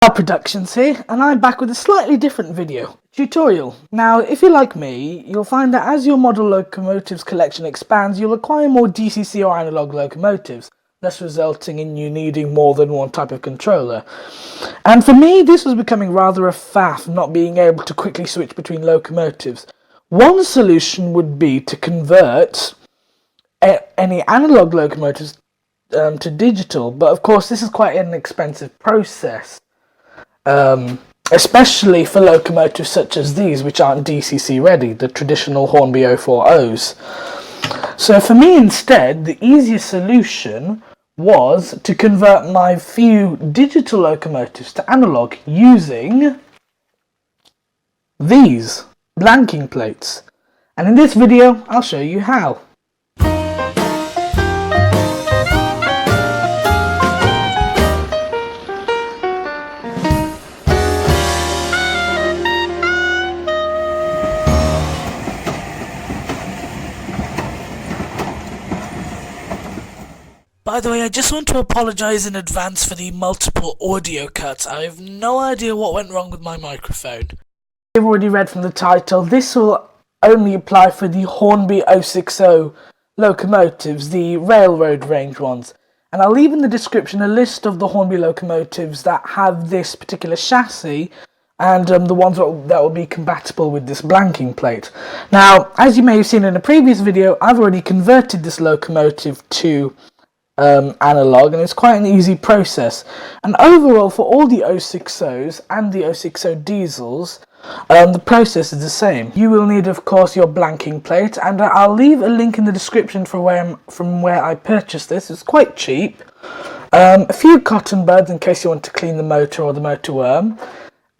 Productions here, and I'm back with a slightly different video tutorial. Now, if you're like me, you'll find that as your model locomotives collection expands, you'll acquire more DCC or analog locomotives, thus resulting in you needing more than one type of controller. And for me, this was becoming rather a faff, not being able to quickly switch between locomotives. One solution would be to convert any analog locomotives to digital, but of course this is quite an expensive process. Especially for locomotives such as these, which aren't DCC ready, the traditional Hornby 040s. So for me instead, the easiest solution was to convert my few digital locomotives to analog using these blanking plates. And in this video, I'll show you how. By the way, I just want to apologise in advance for the multiple audio cuts. I have no idea what went wrong with my microphone. You've already read from the title, this will only apply for the Hornby 060 locomotives, the railroad range ones. And I'll leave in the description a list of the Hornby locomotives that have this particular chassis and the ones that will be compatible with this blanking plate. Now, as you may have seen in a previous video, I've already converted this locomotive to analog, and it's quite an easy process. And overall, for all the 060s and the 060 diesels, the process is the same. You will need, of course, your blanking plate, and I'll leave a link in the description from where I purchased this. It's quite cheap. A few cotton buds in case you want to clean the motor or the motor worm.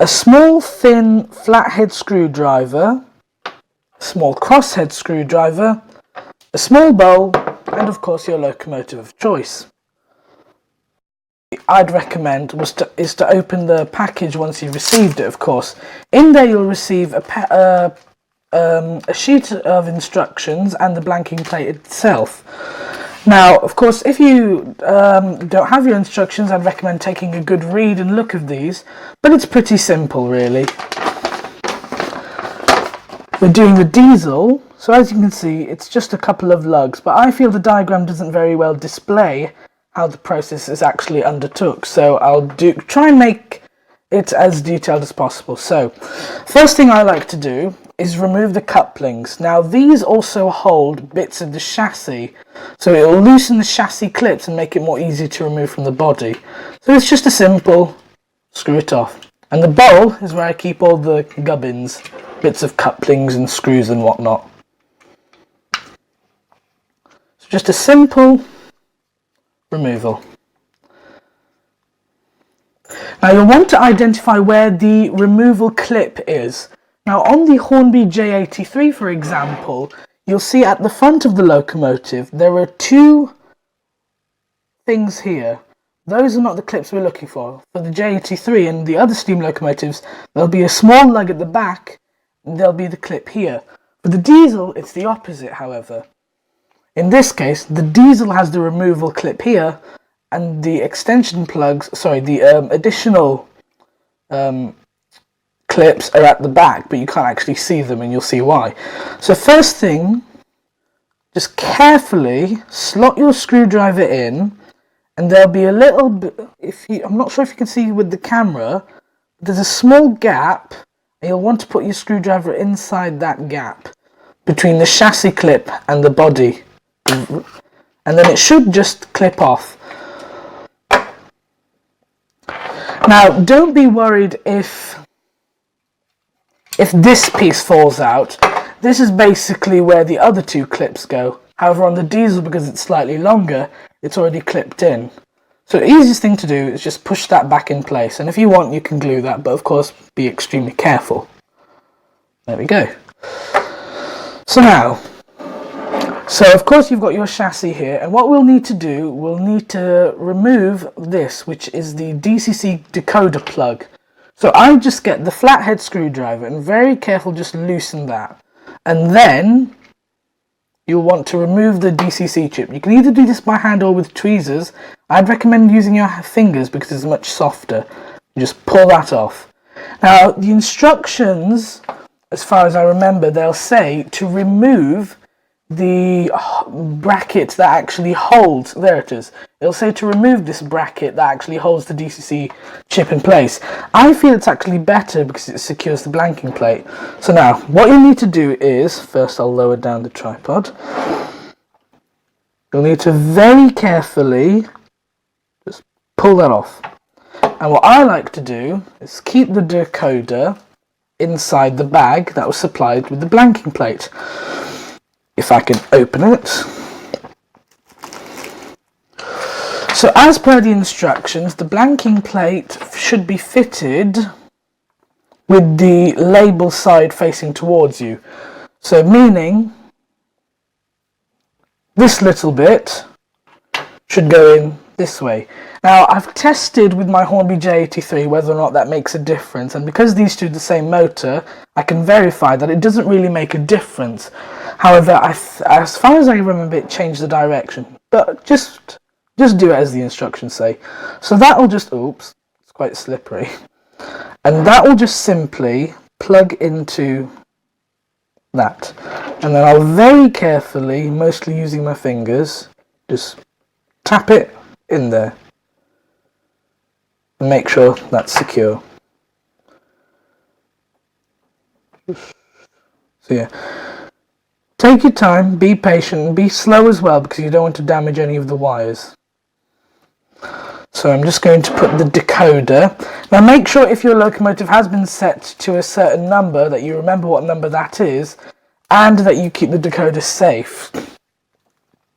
A small, thin, flathead screwdriver. A small crosshead screwdriver. A small bowl, and of course your locomotive of choice. I'd recommend is to open the package once you've received it, of course. In there you'll receive a sheet of instructions and the blanking plate itself. Now, of course, if you don't have your instructions, I'd recommend taking a good read and look of these, but it's pretty simple really. We're doing the diesel, so as you can see, it's just a couple of lugs, but I feel the diagram doesn't very well display how the process is actually undertook, so I'll try and make it as detailed as possible. So, first thing I like to do is remove the couplings. Now, these also hold bits of the chassis, so it will loosen the chassis clips and make it more easy to remove from the body. So it's just a simple screw it off. And the bowl is where I keep all the gubbins, bits of couplings and screws and whatnot. So just a simple removal. Now you'll want to identify where the removal clip is. Now on the Hornby J83, for example, you'll see at the front of the locomotive there are two things here. Those are not the clips we're looking for. For the J83 and the other steam locomotives, there'll be a small lug at the back, and there'll be the clip here. For the diesel, it's the opposite, however. In this case, the diesel has the removal clip here, and the extension plugs, the additional clips are at the back, but you can't actually see them, and you'll see why. So first thing, just carefully slot your screwdriver in, and there'll be a little bit, I'm not sure if you can see with the camera, there's a small gap, and you'll want to put your screwdriver inside that gap between the chassis clip and the body, and then it should just clip off. Now, don't be worried if this piece falls out. This is basically where the other two clips go. However, on the diesel, because it's slightly longer, it's already clipped in. So the easiest thing to do is just push that back in place, and if you want you can glue that, but of course be extremely careful. There we go. So of course you've got your chassis here, and what we'll need to do, we'll need to remove this, which is the DCC decoder plug. So I just get the flathead screwdriver and very careful just loosen that, and then you'll want to remove the DCC chip. You can either do this by hand or with tweezers. I'd recommend using your fingers because it's much softer. You just pull that off. Now, the instructions, as far as I remember, they'll say to remove the bracket that actually holds, there it is, it'll say to remove this bracket that actually holds the DCC chip in place. I feel it's actually better because it secures the blanking plate. So now, what you need to do is, first I'll lower down the tripod. You'll need to very carefully just pull that off. And what I like to do is keep the decoder inside the bag that was supplied with the blanking plate. If I can open it. So as per the instructions, the blanking plate should be fitted with the label side facing towards you. So meaning this little bit should go in this way. Now I've tested with my Hornby J83 whether or not that makes a difference, and because these two are the same motor, I can verify that it doesn't really make a difference. However, as far as I remember, it changed the direction, but just do it as the instructions say. So that will just, oops, it's quite slippery, and that will just simply plug into that, and then I'll very carefully, mostly using my fingers, just tap it in there and make sure that's secure. So yeah, take your time, be patient, and be slow as well because you don't want to damage any of the wires. So I'm just going to put the decoder. Now make sure if your locomotive has been set to a certain number that you remember what number that is, and that you keep the decoder safe.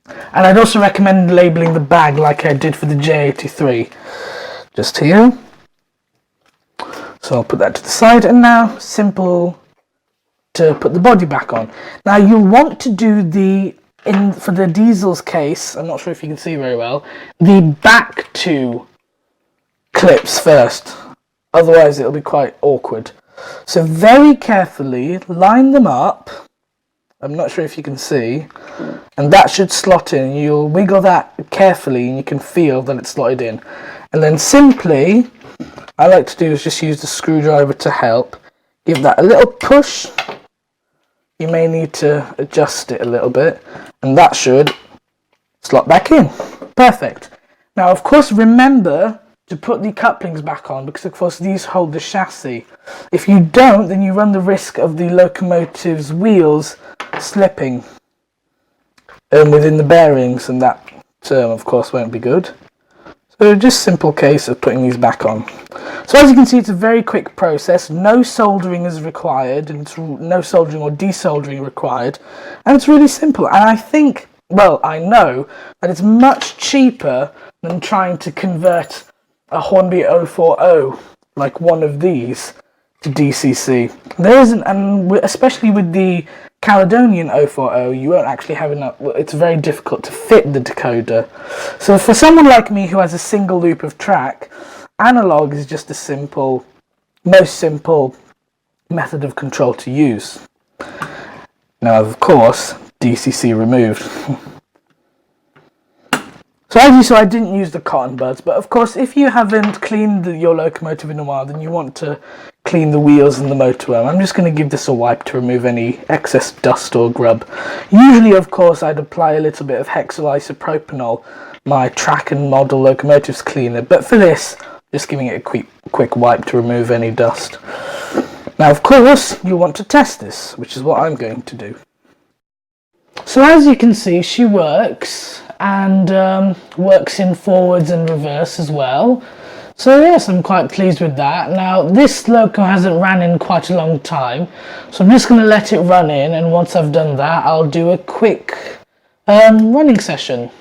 And I'd also recommend labeling the bag like I did for the J83. Just here. So I'll put that to the side, and now simple to put the body back on. Now you want to do for the diesel's case, I'm not sure if you can see very well, the back two clips first, otherwise it'll be quite awkward. So very carefully line them up, I'm not sure if you can see, and that should slot in. You'll wiggle that carefully and you can feel that it's slotted in. And then simply, I like to do is just use the screwdriver to help, give that a little push. You may need to adjust it a little bit, and that should slot back in. Perfect. Now of course remember to put the couplings back on, because of course these hold the chassis. If you don't, then you run the risk of the locomotive's wheels slipping within the bearings, and that of course won't be good. So just simple case of putting these back on. So as you can see, it's a very quick process. No soldering is required, and it's no soldering or desoldering required, and it's really simple. And I think, well, I know that it's much cheaper than trying to convert a Hornby 040 like one of these to DCC. There isn't, and especially with the Caledonian 040, you won't actually have enough. It's very difficult to fit the decoder. So for someone like me who has a single loop of track, analog is just a most simple method of control to use. Now of course DCC removed. So as you saw, I didn't use the cotton buds, but of course if you haven't cleaned your locomotive in a while, then you want to clean the wheels and the motor well. I'm just going to give this a wipe to remove any excess dust or grub. Usually of course I'd apply a little bit of hexyl isopropanol, my track and model locomotives cleaner, but for this, just giving it a quick wipe to remove any dust. Now of course you want to test this, which is what I'm going to do. So as you can see, she works, and works in forwards and reverse as well. So yes, I'm quite pleased with that. Now this loco hasn't ran in quite a long time, so I'm just going to let it run in, and once I've done that I'll do a quick running session.